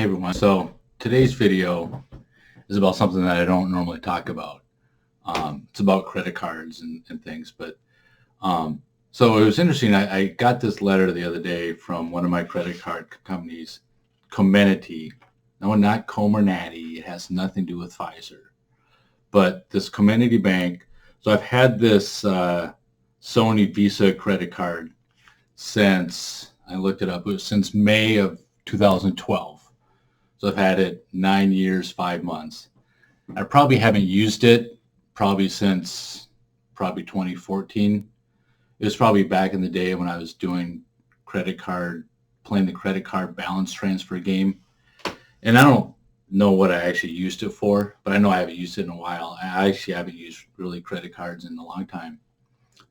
everyone. So today's video is about something that I don't normally talk about. It's about credit cards and things. So it was interesting. I got this letter the other day from one of my credit card companies, Comenity. No, not Comirnaty. It has nothing to do with Pfizer. But this Comenity Bank. So I've had this Sony Visa credit card since, I looked it up, it was since May of 2012. So I've had it 9 years, 5 months. I probably haven't used it since 2014. It was probably back in the day when I was doing playing the credit card balance transfer game. And I don't know what I actually used it for, but I know I haven't used it in a while. I actually haven't used really credit cards in a long time.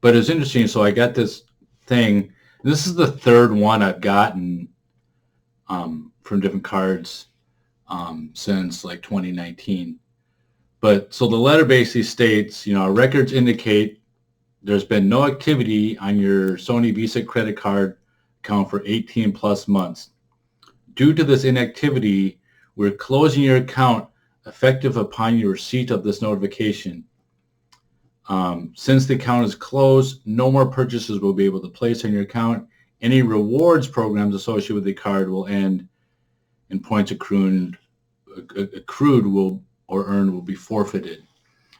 But it's interesting. So I got this thing. This is the third one I've gotten from different cards since like 2019. But so the letter basically states, our records indicate there's been no activity on your Sony Visa credit card account for 18 plus months. Due to this inactivity, we're closing your account effective upon your receipt of this notification. Since the account is closed, no more purchases will be able to place on your account. Any rewards programs associated with the card will end, and points accrued or earned will be forfeited.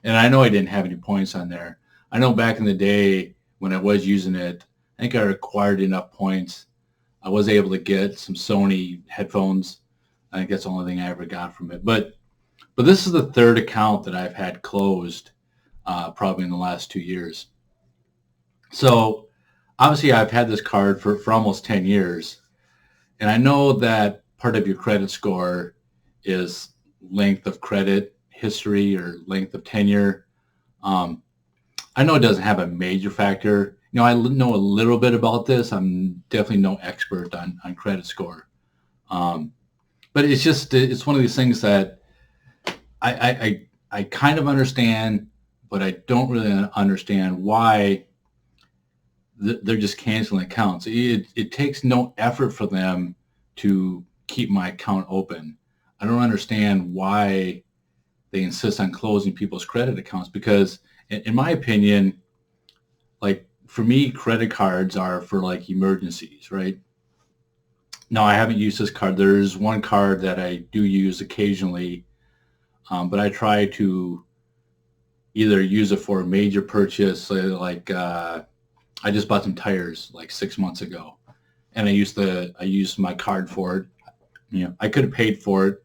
And I know I didn't have any points on there. I know back in the day when I was using it, I think I acquired enough points. I was able to get some Sony headphones. I think that's the only thing I ever got from it. But this is the third account that I've had closed probably in the last 2 years. So obviously I've had this card for almost 10 years. And I know that part of your credit score is length of credit history or length of tenure. I know it doesn't have a major factor. I know a little bit about this. I'm definitely no expert on credit score. But it's one of these things that I kind of understand, but I don't really understand why they're just canceling accounts. It takes no effort for them to keep my account open. I don't understand why they insist on closing people's credit accounts because, in my opinion, like for me, credit cards are for like emergencies, right? Now, I haven't used this card. There's one card that I do use occasionally, but I try to either use it for a major purchase, I just bought some tires like 6 months ago, and I used my card for it. I could have paid for it,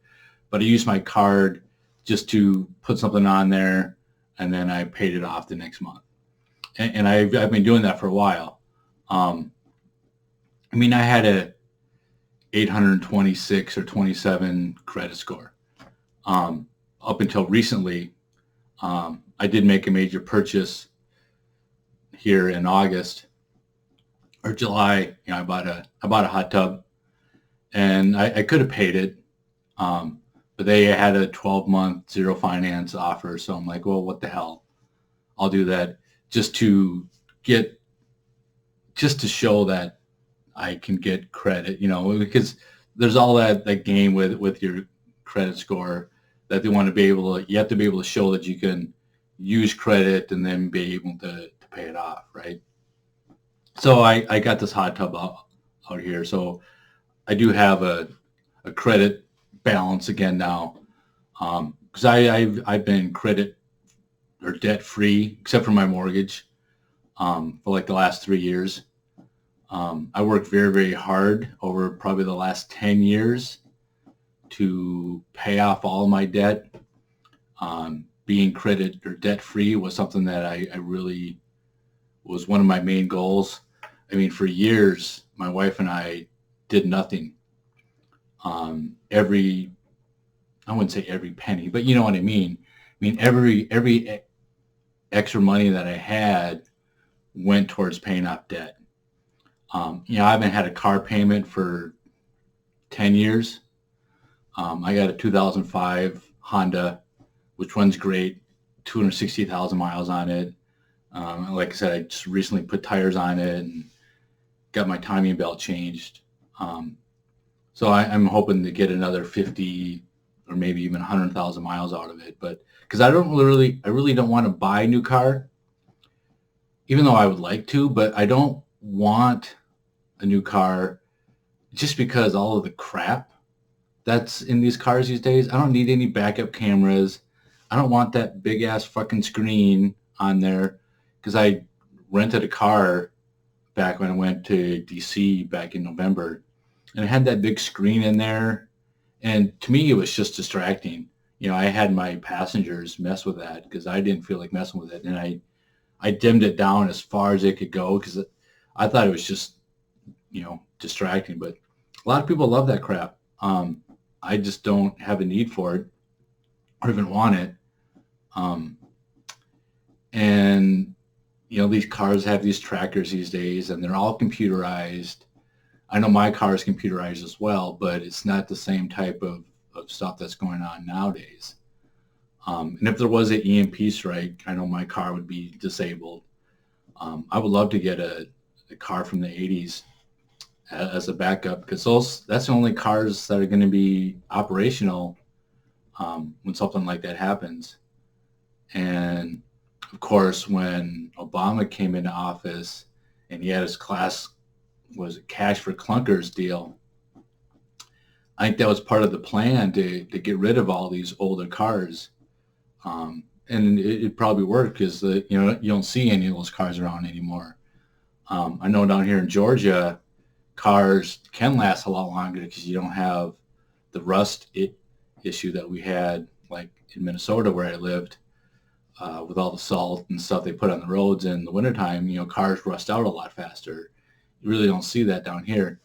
but I used my card just to put something on there, and then I paid it off the next month. And I've been doing that for a while. I had a 826 or 27 credit score. Up until recently, I did make a major purchase here in August or July. I bought a hot tub, and I could have paid it, but they had a 12-month zero finance offer. So I'm like, well, what the hell? I'll do that just to show that I can get credit, because there's all that game with your credit score that they want to be able to, you have to be able to show that you can use credit and then be able to pay it off, right? So I got this hot tub out here. So I do have a credit balance again now, because I've been credit or debt free except for my mortgage for like the last 3 years. I worked very, very hard over probably the last 10 years to pay off all of my debt. Being credit or debt free was something that I really was one of my main goals. For years, my wife and I did nothing. I wouldn't say every penny, but you know what I mean. Every extra money that I had went towards paying off debt. I haven't had a car payment for 10 years. I got a 2005 Honda, which runs great, 260,000 miles on it. Like I said, I just recently put tires on it and got my timing belt changed. So I'm hoping to get another 50 or maybe even 100,000 miles out of it. But because I really don't want to buy a new car, even though I would like to, but I don't want a new car just because all of the crap that's in these cars these days. I don't need any backup cameras. I don't want that big ass fucking screen on there because I rented a car back when I went to DC back in November, and it had that big screen in there. And to me, it was just distracting. I had my passengers mess with that because I didn't feel like messing with it. And I dimmed it down as far as it could go because I thought it was just, distracting. But a lot of people love that crap. I just don't have a need for it or even want it. Um, and, these cars have these trackers these days and they're all computerized. I know my car is computerized as well, but it's not the same type of stuff that's going on nowadays. And if there was an EMP strike, I know my car would be disabled. I would love to get a car from the 80s as a backup because that's the only cars that are going to be operational when something like that happens. And of course, when Obama came into office and he had his cash for clunkers deal, I think that was part of the plan to get rid of all these older cars. And it probably worked because you don't see any of those cars around anymore. I know down here in Georgia, cars can last a lot longer because you don't have the rust issue that we had like in Minnesota where I lived with all the salt and stuff they put on the roads in the wintertime. Cars rust out a lot faster. You really don't see that down here.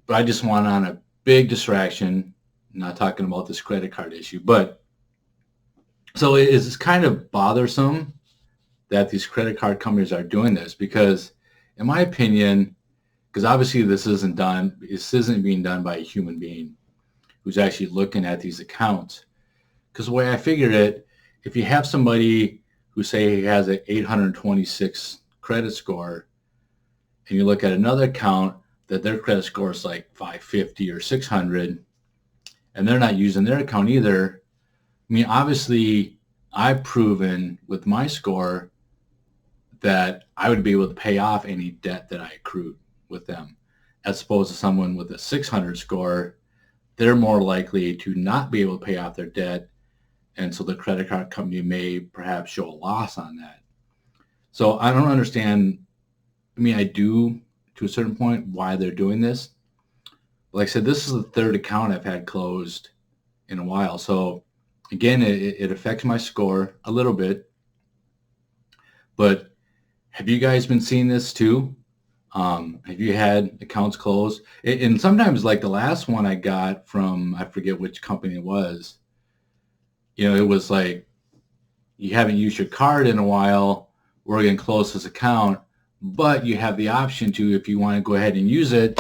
But I just want on a big distraction, not talking about this credit card issue, but so it is kind of bothersome that these credit card companies are doing this because, in my opinion, because obviously this isn't being done by a human being who's actually looking at these accounts. Because the way I figured it, if you have somebody who say he has an 826 credit score, and you look at another account that their credit score is like 550 or 600, and they're not using their account either. I mean, obviously, I've proven with my score that I would be able to pay off any debt that I accrued with them, as opposed to someone with a 600 score. They're more likely to not be able to pay off their debt, and so the credit card company may perhaps show a loss on that. So I don't understand. I mean, I do to a certain point why they're doing this. Like I said, this is the third account I've had closed in a while. So again, it affects my score a little bit. But have you guys been seeing this too? Have you had accounts closed? And sometimes like the last one I got from, I forget which company it was, it was like, you haven't used your card in a while, we're going to close this account, but you have the option to, if you want to go ahead and use it,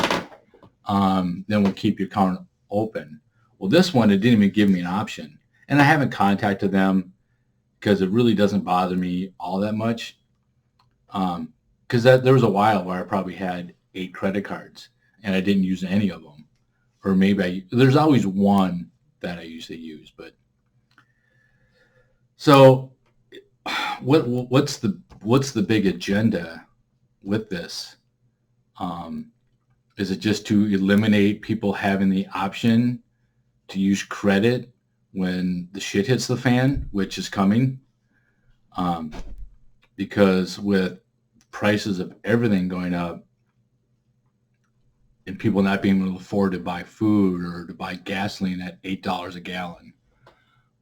then we'll keep your account open. Well, this one, it didn't even give me an option. And I haven't contacted them because it really doesn't bother me all that much. Because there was a while where I probably had 8 credit cards and I didn't use any of them. Or maybe there's always one that I usually use. But so what's the big agenda with this? Is it just to eliminate people having the option to use credit when the shit hits the fan, which is coming? Because with prices of everything going up and people not being able to afford to buy food or to buy gasoline at $8 a gallon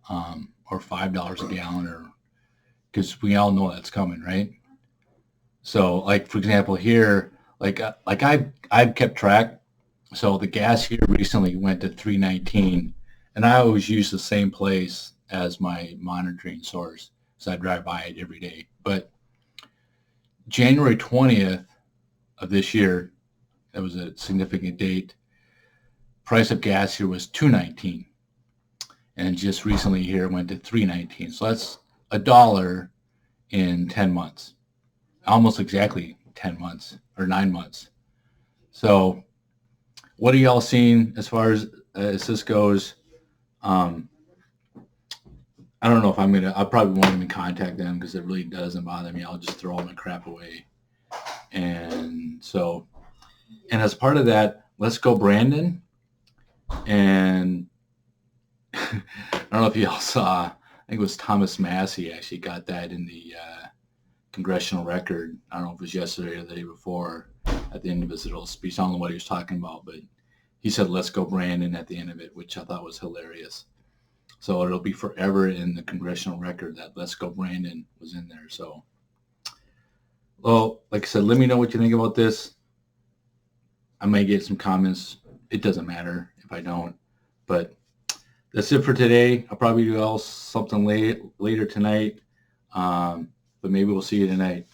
or $5 a gallon, or because we all know that's coming, right? So, like for example, here, like I've kept track. So the gas here recently went to $3.19, and I always use the same place as my monitoring source, so I drive by it every day. But January 20th of this year, that was a significant date, price of gas here was $2.19, and just recently here it went to $3.19. So that's $1 in 10 months, almost exactly 10 months or 9 months. So what are y'all seeing as far as this goes? Um, I don't know if I probably won't even contact them because it really doesn't bother me. I'll just throw all my crap away. And so, and as part of that, Let's Go Brandon. And I don't know if y'all saw, I think it was Thomas Massey actually got that in the Congressional Record. I don't know if it was yesterday or the day before at the end of his little speech. I don't know what he was talking about, but he said, "Let's go Brandon" at the end of it, which I thought was hilarious. So it'll be forever in the Congressional Record that "Let's Go Brandon" was in there. So, well, like I said, let me know what you think about this. I may get some comments. It doesn't matter if I don't. But that's it for today. I'll probably do something later tonight. But maybe we'll see you tonight.